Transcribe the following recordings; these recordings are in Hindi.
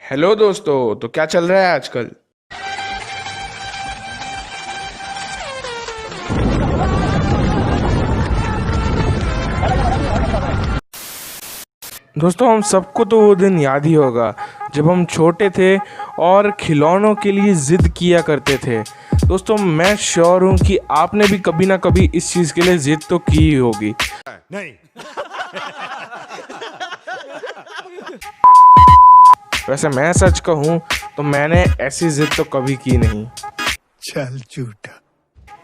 हेलो दोस्तों। तो क्या चल रहा है आजकल? दोस्तों, हम सबको तो वो दिन याद ही होगा जब हम छोटे थे और खिलौनों के लिए ज़िद किया करते थे। दोस्तों, मैं श्योर हूँ कि आपने भी कभी ना कभी इस चीज़ के लिए ज़िद तो की ही होगी। नहीं। वैसे मैं सच कहूँ तो मैंने ऐसी ज़िद तो कभी की नहीं। चल झूठा।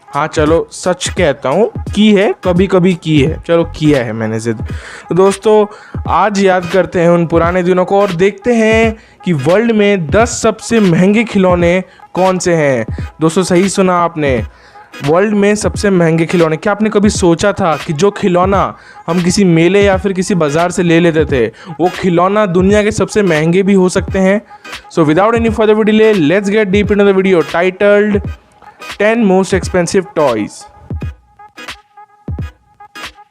हाँ चलो, सच कहता हूँ, की है, कभी कभी की है, चलो किया है मैंने जिद। तो दोस्तों, आज याद करते हैं उन पुराने दिनों को और देखते हैं कि वर्ल्ड में 10 सबसे महंगे खिलौने कौन से हैं। दोस्तों, सही सुना आपने, वर्ल्ड में सबसे महंगे खिलौने। क्या आपने कभी सोचा था कि जो खिलौना हम किसी मेले या फिर किसी बाजार से ले लेते थे, वो खिलौना दुनिया के सबसे महंगे भी हो सकते हैं? So without any further delay, let's get deep into the video titled 10 most expensive toys.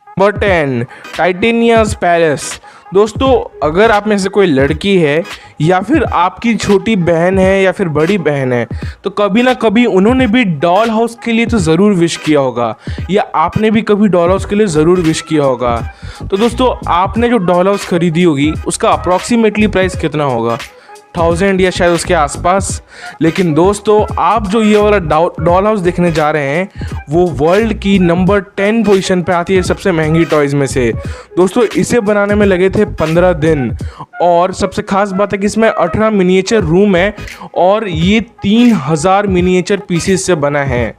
Number 10, टाइटेनियस पैलेस। दोस्तों, अगर आप में से कोई लड़की है या फिर आपकी छोटी बहन है या फिर बड़ी बहन है, तो कभी ना कभी उन्होंने भी डॉल हाउस के लिए तो ज़रूर विश किया होगा, या आपने भी कभी डॉल हाउस के लिए ज़रूर विश किया होगा। तो दोस्तों, आपने जो डॉल हाउस खरीदी होगी उसका अप्रॉक्सीमेटली प्राइस कितना होगा? 1000 या शायद उसके आसपास। लेकिन दोस्तों, आप जो ये वाला डॉल हाउस देखने जा रहे हैं वो वर्ल्ड की नंबर 10 पोजीशन पे आती है सबसे महंगी टॉयज़ में से। दोस्तों, इसे बनाने में लगे थे 15 दिन, और सबसे खास बात है कि इसमें 18 मिनिएचर रूम है और ये 3000 मिनिएचर पीसेस से बना है।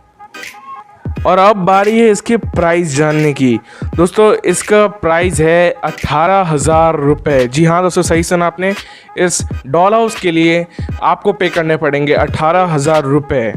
और अब बारी है इसके प्राइस जानने की। दोस्तों, इसका प्राइस है 18,000 रुपये। जी हाँ दोस्तों, सही सुना आपने, इस डॉल हाउस के लिए आपको पे करने पड़ेंगे 18,000 रुपये।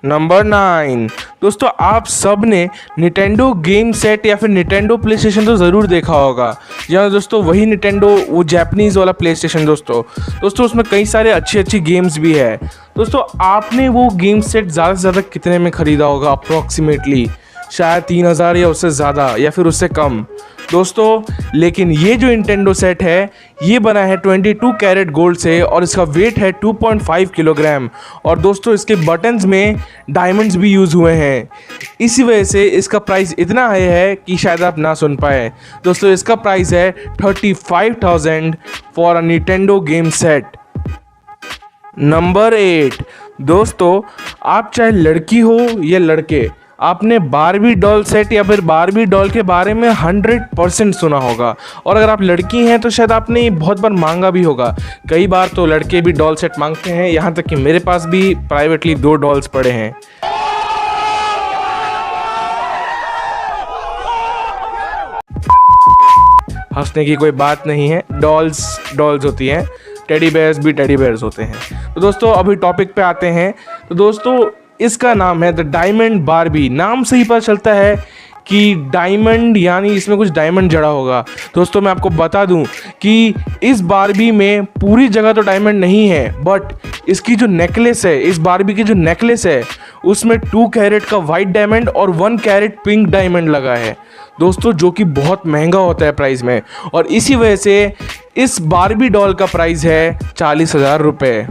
नंबर 9। दोस्तों, आप सब ने निटेंडो गेम सेट या फिर निटेंडो प्ले स्टेशन तो ज़रूर देखा होगा। जी हाँ दोस्तों, वही निटेंडो, वो जापानीज़ वाला प्ले स्टेशन। दोस्तों उसमें कई सारे अच्छी गेम्स भी है। दोस्तों, आपने वो गेम सेट ज़्यादा से ज़्यादा कितने में ख़रीदा होगा? अप्रॉक्सीमेटली शायद 3000 या उससे ज़्यादा या फिर उससे कम। दोस्तों, लेकिन ये जो निटेंडो सेट है ये बना है 22 कैरेट गोल्ड से और इसका वेट है 2.5 किलोग्राम। और दोस्तों, इसके बटन्स में डायमंड्स भी यूज़ हुए हैं। इसी वजह से इसका प्राइस इतना हाई है कि शायद आप ना सुन पाए। दोस्तों, इसका प्राइस है 35,000 for a Nintendo game set. Number 8। दोस्तों, आप चाहे लड़की हो या लड़के, आपने बारबी डॉल सेट या फिर बारबी डॉल के बारे में 100% सुना होगा। और अगर आप लड़की हैं तो शायद आपने बहुत बार मांगा भी होगा। कई बार तो लड़के भी डॉल सेट मांगते हैं, यहाँ तक कि मेरे पास भी प्राइवेटली 2 डॉल्स पड़े हैं। हंसने की कोई बात नहीं है, डॉल्स होती हैं, टेडी बेयर्स भी टेडी बेयर्स होते हैं। तो दोस्तों, अभी टॉपिक पे आते हैं। तो दोस्तों, इसका नाम है द डायमंड बारबी। नाम से ही पता चलता है कि डायमंड, यानी इसमें कुछ डायमंड जड़ा होगा। दोस्तों, मैं आपको बता दूं कि इस बारबी में पूरी जगह तो डायमंड नहीं है, बट इसकी जो नेकलेस है, इस बारबी की जो नेकलेस है, उसमें 2 कैरेट का वाइट डायमंड और 1 कैरेट पिंक डायमंड लगा है। दोस्तों, जो कि बहुत महंगा होता है प्राइस में, और इसी वजह से इस बारबी डॉल का प्राइस है 40,000 रुपये।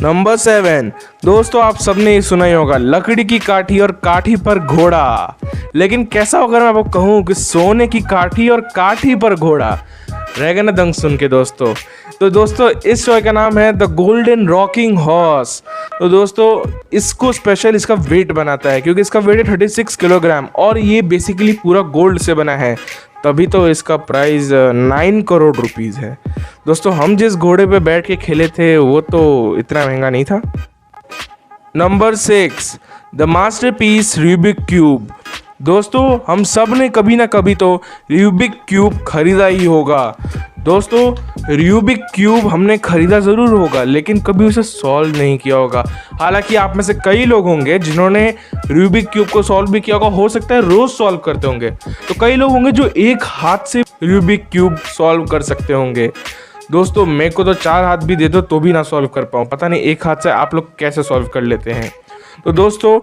नंबर 7। दोस्तों, आप सबने ये सुना ही होगा, लकड़ी की काठी और काठी पर घोड़ा। लेकिन कैसा होगा मैं आपको कहूँ कि सोने की काठी और काठी पर घोड़ा, रहेगा ना दंग सुन के दोस्तों। तो दोस्तों, इस शो का नाम है द गोल्डन रॉकिंग हॉर्स। तो दोस्तों, इसको स्पेशल इसका वेट बनाता है, क्योंकि इसका वेट है 36 किलोग्राम और ये बेसिकली पूरा गोल्ड से बना है, तभी तो इसका प्राइस 9 करोड़ रुपीज़ है। दोस्तों, हम जिस घोड़े पे बैठ के खेले थे वो तो इतना महंगा नहीं था। Number 6। The masterpiece Rubik cube. दोस्तों, हम सब ने कभी ना कभी तो रूबिक क्यूब खरीदा ही होगा। दोस्तों, रूबिक क्यूब हमने खरीदा ज़रूर होगा, लेकिन कभी उसे सॉल्व नहीं किया होगा। हालांकि आप में से कई लोग होंगे जिन्होंने रूबिक क्यूब को सॉल्व भी किया होगा, हो सकता है रोज़ सॉल्व करते होंगे। तो कई लोग होंगे जो एक हाथ से रूबिक क्यूब सॉल्व कर सकते होंगे। दोस्तों, मेरे को तो 4 हाथ भी दे दो तो भी ना सॉल्व कर पाऊँ, पता नहीं एक हाथ से आप लोग कैसे सॉल्व कर लेते हैं। तो दोस्तों,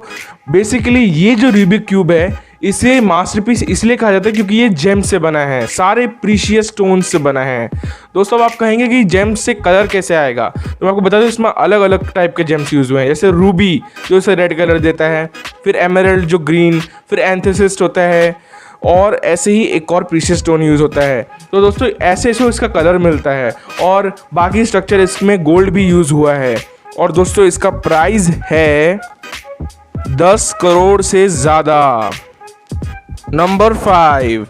बेसिकली ये जो रूबिक क्यूब है, इसे मास्टरपीस इसलिए कहा जाता है क्योंकि ये जेम से बना है, सारे प्रीशियस स्टोन से बना है। दोस्तों अब आप कहेंगे कि जेम से कलर कैसे आएगा, तो मैं आपको बता दूं इसमें अलग अलग टाइप के जेम्स यूज़ हुए हैं, जैसे रूबी जो इसे रेड कलर देता है, फिर एमराल्ड जो ग्रीन, फिर एंथेसिस्ट होता है, और ऐसे ही एक और प्रीशियस स्टोन यूज़ होता है। तो दोस्तों ऐसे ऐसे इसका कलर मिलता है, और बाकी स्ट्रक्चर इसमें गोल्ड भी यूज़ हुआ है। और दोस्तों इसका प्राइस है 10 करोड़ से ज़्यादा। Number 5,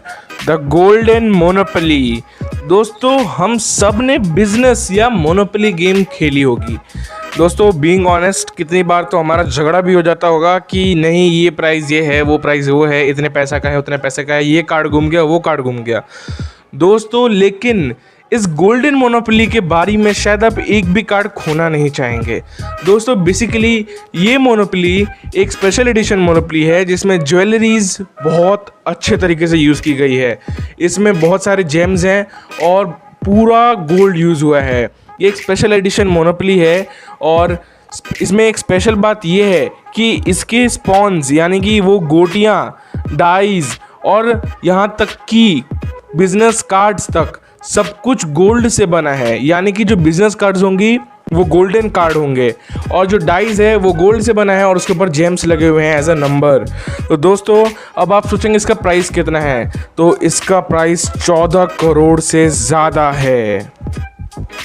the golden monopoly. दोस्तों हम सब ने बिजनेस या मोनोपोली गेम खेली होगी। दोस्तों बीइंग ऑनेस्ट कितनी बार तो हमारा झगड़ा भी हो जाता होगा कि नहीं ये प्राइस ये है, वो प्राइस वो है, इतने पैसा का है, उतने पैसे का है, ये कार्ड घूम गया, वो कार्ड घूम गया। दोस्तों लेकिन इस गोल्डन मोनोपोली के बारे में शायद आप एक भी कार्ड खोना नहीं चाहेंगे। दोस्तों बेसिकली ये मोनोपोली एक स्पेशल एडिशन मोनोपोली है जिसमें ज्वेलरीज बहुत अच्छे तरीके से यूज़ की गई है। इसमें बहुत सारे जेम्स हैं और पूरा गोल्ड यूज़ हुआ है। ये एक स्पेशल एडिशन मोनोपोली है, और इसमें एक स्पेशल बात ये है कि इसके स्पॉन्स यानी कि वो गोटियाँ, डाइज और यहाँ तक कि बिजनेस कार्ड्स तक सब कुछ गोल्ड से बना है। यानी कि जो बिजनेस कार्ड्स होंगी वो गोल्डन कार्ड होंगे, और जो डाइज है वो गोल्ड से बना है, और उसके ऊपर जेम्स लगे हुए हैं एज अ नंबर। तो दोस्तों अब आप सोचेंगे इसका प्राइस कितना है, तो इसका प्राइस 14 करोड़ से ज़्यादा है।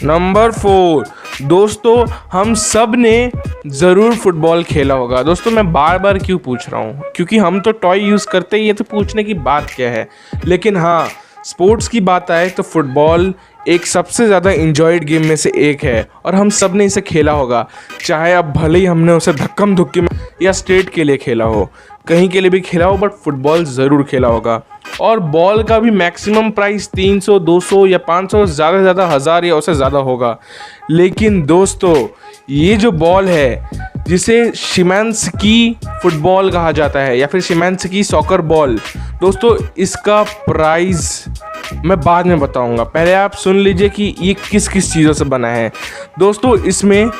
नंबर 4, दोस्तों हम सब ने ज़रूर फुटबॉल खेला होगा। दोस्तों मैं बार बार क्यों पूछ रहा हूँ, क्योंकि हम तो टॉय यूज़ करते ही है, तो पूछने की बात क्या है। लेकिन हाँ, स्पोर्ट्स की बात आए तो फुटबॉल एक सबसे ज़्यादा इंजॉयड गेम में से एक है, और हम सब ने इसे खेला होगा, चाहे अब भले ही हमने उसे धक्कम धुक्की में या स्टेट के लिए खेला हो, कहीं के लिए भी खेला हो, बट फुटबॉल ज़रूर खेला होगा। और बॉल का भी मैक्सिमम प्राइस 300, 200 या 500, ज़्यादा से ज़्यादा 1000 या उससे ज़्यादा होगा। लेकिन दोस्तों ये जो बॉल है जिसे शिमांस्की फुटबॉल कहा जाता है या फिर शिमांस्की सॉकर बॉल, दोस्तों इसका प्राइस मैं बाद में बताऊंगा, पहले आप सुन लीजिए कि ये किस किस चीज़ों से बना है। दोस्तों इसमें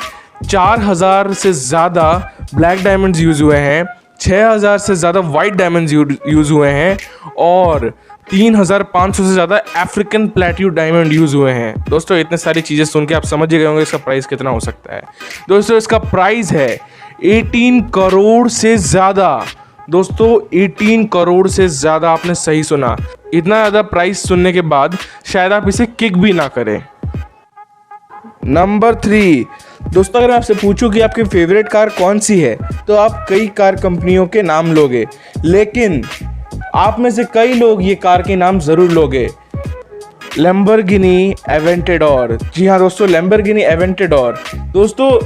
4000 से ज़्यादा ब्लैक डायमंड्स यूज़ हुए हैं, 6000 से ज़्यादा वाइट डायमंड्स यूज़ हुए हैं, और 3500 से ज़्यादा अफ्रीकन प्लेट्यू डायमंड यूज़ हुए हैं। दोस्तों इतने सारी चीज़ें सुन के आप समझ ही गए होंगे इसका प्राइस कितना हो सकता है। दोस्तों इसका प्राइस है 18 करोड़ से ज़्यादा। दोस्तों 18 करोड़ से ज़्यादा, आपने सही सुना। इतना ज़्यादा प्राइस सुनने के बाद शायद आप इसे किक भी ना करें। नंबर 3, दोस्तों अगर मैं आपसे पूछूं कि आपकी फेवरेट कार कौन सी है, तो आप कई कार कंपनियों के नाम लोगे, लेकिन आप में से कई लोग ये कार के नाम ज़रूर लोगे। Lamborghini Aventador. जी हाँ दोस्तों, लैम्बोर्गिनी एवेंटेडोर। दोस्तों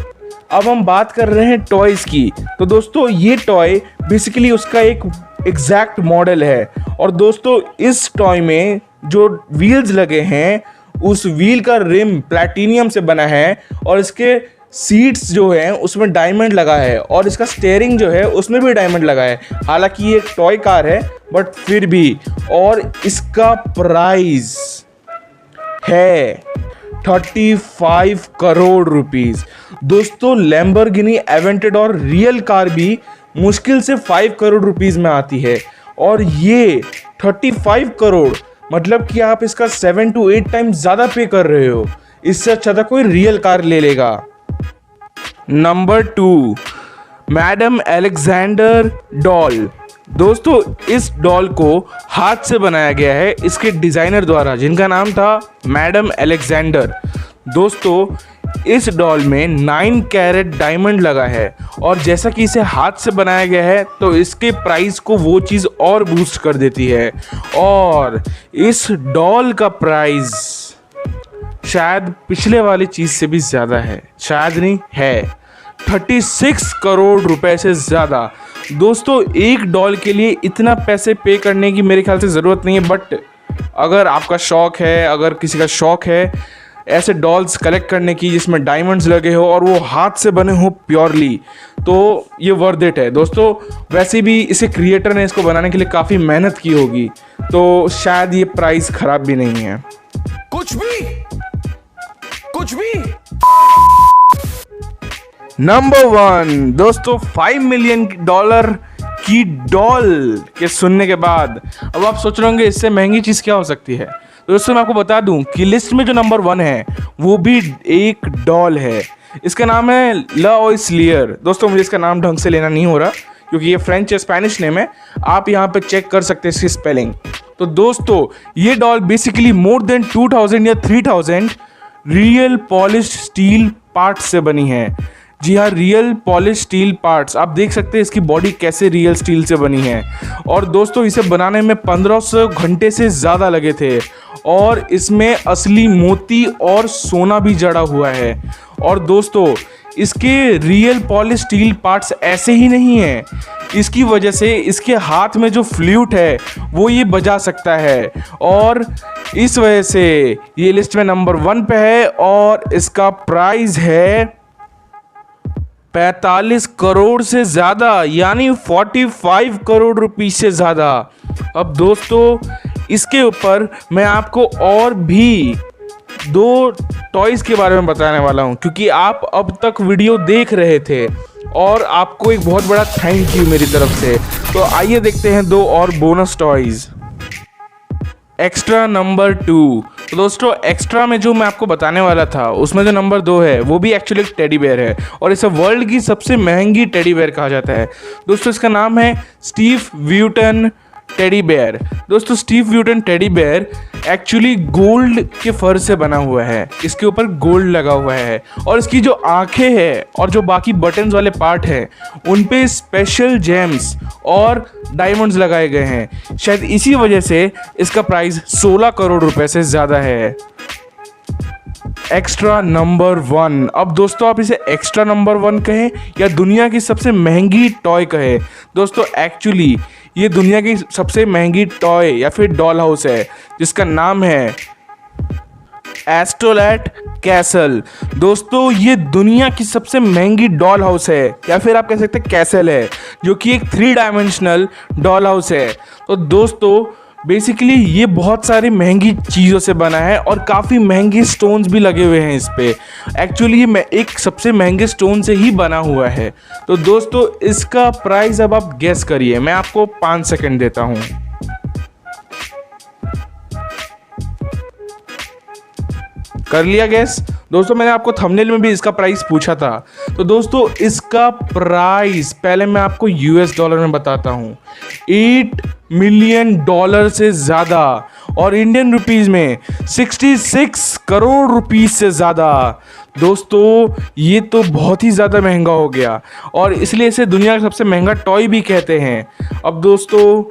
अब हम बात कर रहे हैं टॉयज़ की, तो दोस्तों ये टॉय बेसिकली उसका एक एग्जैक्ट मॉडल है। और दोस्तों इस टॉय में जो व्हील्स लगे हैं उस व्हील का रिम प्लैटिनियम से बना है, और इसके सीट्स जो हैं उसमें डायमंड लगा है, और इसका स्टीयरिंग जो है उसमें भी डायमंड लगा है। हालांकि ये एक टॉय कार है बट फिर भी। और इसका प्राइस है 35 करोड़ रुपीस। दोस्तों लैम्बोर्गिनी एवेंटेडोर रियल कार भी मुश्किल से 5 करोड़ रुपीस में आती है, और ये 35 करोड़ मतलब कि आप इसका 7 to 8 टाइम्स ज़्यादा पे कर रहे हो। इससे अच्छा था कोई रियल कार ले लेगा। Number 2, madam Alexander doll. दोस्तों इस डॉल को हाथ से बनाया गया है इसके डिज़ाइनर द्वारा, जिनका नाम था मैडम अलेक्जेंडर। दोस्तों इस डॉल में 9 कैरेट डायमंड लगा है, और जैसा कि इसे हाथ से बनाया गया है तो इसके प्राइस को वो चीज़ और बूस्ट कर देती है। और इस डॉल का प्राइस शायद पिछले वाली चीज़ से भी ज़्यादा है, शायद नहीं है 36 करोड़ रुपए से ज़्यादा। दोस्तों एक डॉल के लिए इतना पैसे पे करने की मेरे ख्याल से ज़रूरत नहीं है, बट अगर आपका शौक़ है, अगर किसी का शौक़ है ऐसे डॉल्स कलेक्ट करने की जिसमें डायमंड्स लगे हो और वो हाथ से बने हो प्योरली, तो ये वर्थ इट है। दोस्तों वैसे भी इसे क्रिएटर ने इसको बनाने के लिए काफ़ी मेहनत की होगी, तो शायद ये प्राइस ख़राब भी नहीं है। कुछ भी नंबर 1, दोस्तों $5 मिलियन की डॉल के सुनने के बाद अब आप सोच रहे होंगे इससे महंगी चीज़ क्या हो सकती है। तो दोस्तों मैं आपको बता दूं कि लिस्ट में जो नंबर 1 है वो भी एक डॉल है। इसका नाम है ला ओइसलियर। दोस्तों मुझे इसका नाम ढंग से लेना नहीं हो रहा क्योंकि ये फ्रेंच या स्पेनिश नेम है। आप यहाँ पे चेक कर सकते हैं इसकी स्पेलिंग। तो दोस्तों ये डॉल बेसिकली मोर देन 2000 या 3000 रियल पॉलिश स्टील पार्ट्स से बनी है। जी हाँ, रियल पॉलिश स्टील पार्ट्स। आप देख सकते हैं इसकी बॉडी कैसे रियल स्टील से बनी है। और दोस्तों इसे बनाने में 1500 घंटे से ज़्यादा लगे थे और इसमें असली मोती और सोना भी जड़ा हुआ है। और दोस्तों इसके रियल पॉलिश स्टील पार्ट्स ऐसे ही नहीं हैं, इसकी वजह से इसके हाथ में जो फ्लूट है वो ये बजा सकता है और इस वजह से ये लिस्ट में नंबर 1 पे है और इसका प्राइस है 45 करोड़ से ज़्यादा, यानी 45 करोड़ रुपीस से ज़्यादा। अब दोस्तों इसके ऊपर मैं आपको और भी 2 टॉयज़ के बारे में बताने वाला हूं क्योंकि आप अब तक वीडियो देख रहे थे और आपको एक बहुत बड़ा थैंक यू मेरी तरफ से। तो आइए देखते हैं 2 और बोनस टॉयज़। Extra number 2। तो दोस्तों एक्स्ट्रा में जो मैं आपको बताने वाला था उसमें जो नंबर 2 है वो भी एक्चुअली एक टेडी बेयर है और इसे वर्ल्ड की सबसे महंगी टेडी बेयर कहा जाता है। दोस्तों इसका नाम है स्टीव व्यूटन टेडी बेयर। दोस्तों Steiff Vuitton teddy bear actually gold के फर से बना हुआ है। इसके ऊपर गोल्ड लगा हुआ है और इसकी जो आंखें हैं और जो बाकी बटन्स वाले पार्ट हैं उन पे स्पेशल जेम्स और डायमंड्स लगाए गए हैं। शायद इसी वजह से इसका प्राइस 16 करोड़ रुपए से ज़्यादा है। Extra number 1। अब दोस्तों आप इसे एक्स्ट्रा नंबर 1 कहें या दुनिया की सबसे महंगी टॉय कहें, दोस्तों एक्चुअली ये दुनिया की सबसे महंगी टॉय या फिर डॉल हाउस है जिसका नाम है एस्ट्रोलैट कैसल। दोस्तों ये दुनिया की सबसे महंगी डॉल हाउस है या फिर आप कह सकते हैं कैसल है, जो कि एक 3 डायमेंशनल डॉल हाउस है। तो दोस्तों बेसिकली ये बहुत सारी महंगी चीज़ों से बना है और काफ़ी महंगे स्टोन्स भी लगे हुए हैं इस पे। एक्चुअली ये एक सबसे महंगे स्टोन से ही बना हुआ है। तो दोस्तों इसका प्राइस अब आप गेस करिए, मैं आपको 5 सेकंड देता हूँ। कर लिया गैस? दोस्तों मैंने आपको थंबनेल में भी इसका प्राइस पूछा था। तो दोस्तों इसका प्राइस पहले मैं आपको यूएस डॉलर में बताता हूँ, $8 मिलियन से ज़्यादा और इंडियन रुपीस में 66 करोड़ रुपीस से ज़्यादा। दोस्तों ये तो बहुत ही ज़्यादा महंगा हो गया और इसलिए इसे दुनिया का सबसे महंगा टॉय भी कहते हैं। अब दोस्तों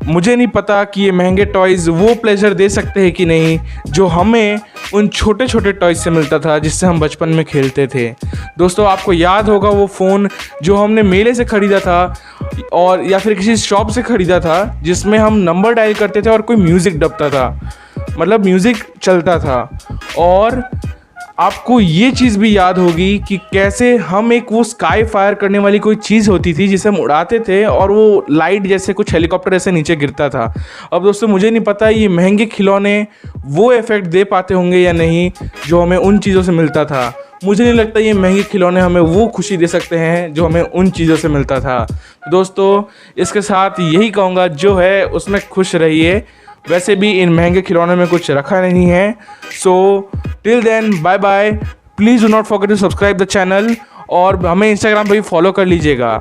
मुझे नहीं पता कि ये महंगे टॉयज़ वो प्लेजर दे सकते हैं कि नहीं जो हमें उन छोटे छोटे टॉयज़ से मिलता था जिससे हम बचपन में खेलते थे। दोस्तों आपको याद होगा वो फ़ोन जो हमने मेले से ख़रीदा था और या फिर किसी शॉप से ख़रीदा था जिसमें हम नंबर डायल करते थे और कोई म्यूज़िक दबता था, मतलब म्यूज़िक चलता था। और आपको ये चीज़ भी याद होगी कि कैसे हम एक वो स्काई फायर करने वाली कोई चीज़ होती थी जिसे हम उड़ाते थे और वो लाइट जैसे कुछ हेलीकॉप्टर ऐसे नीचे गिरता था। अब दोस्तों मुझे नहीं पता ये महंगे खिलौने वो इफ़ेक्ट दे पाते होंगे या नहीं जो हमें उन चीज़ों से मिलता था। मुझे नहीं लगता ये महंगे खिलौने हमें वो खुशी दे सकते हैं जो हमें उन चीज़ों से मिलता था। दोस्तों इसके साथ यही कहूँगा, जो है उसमें खुश रहिए। वैसे भी इन महंगे खिलौनों में कुछ रखा नहीं है। So till then bye bye. Please do not forget to subscribe the channel और हमें इंस्टाग्राम पर भी फॉलो कर लीजिएगा।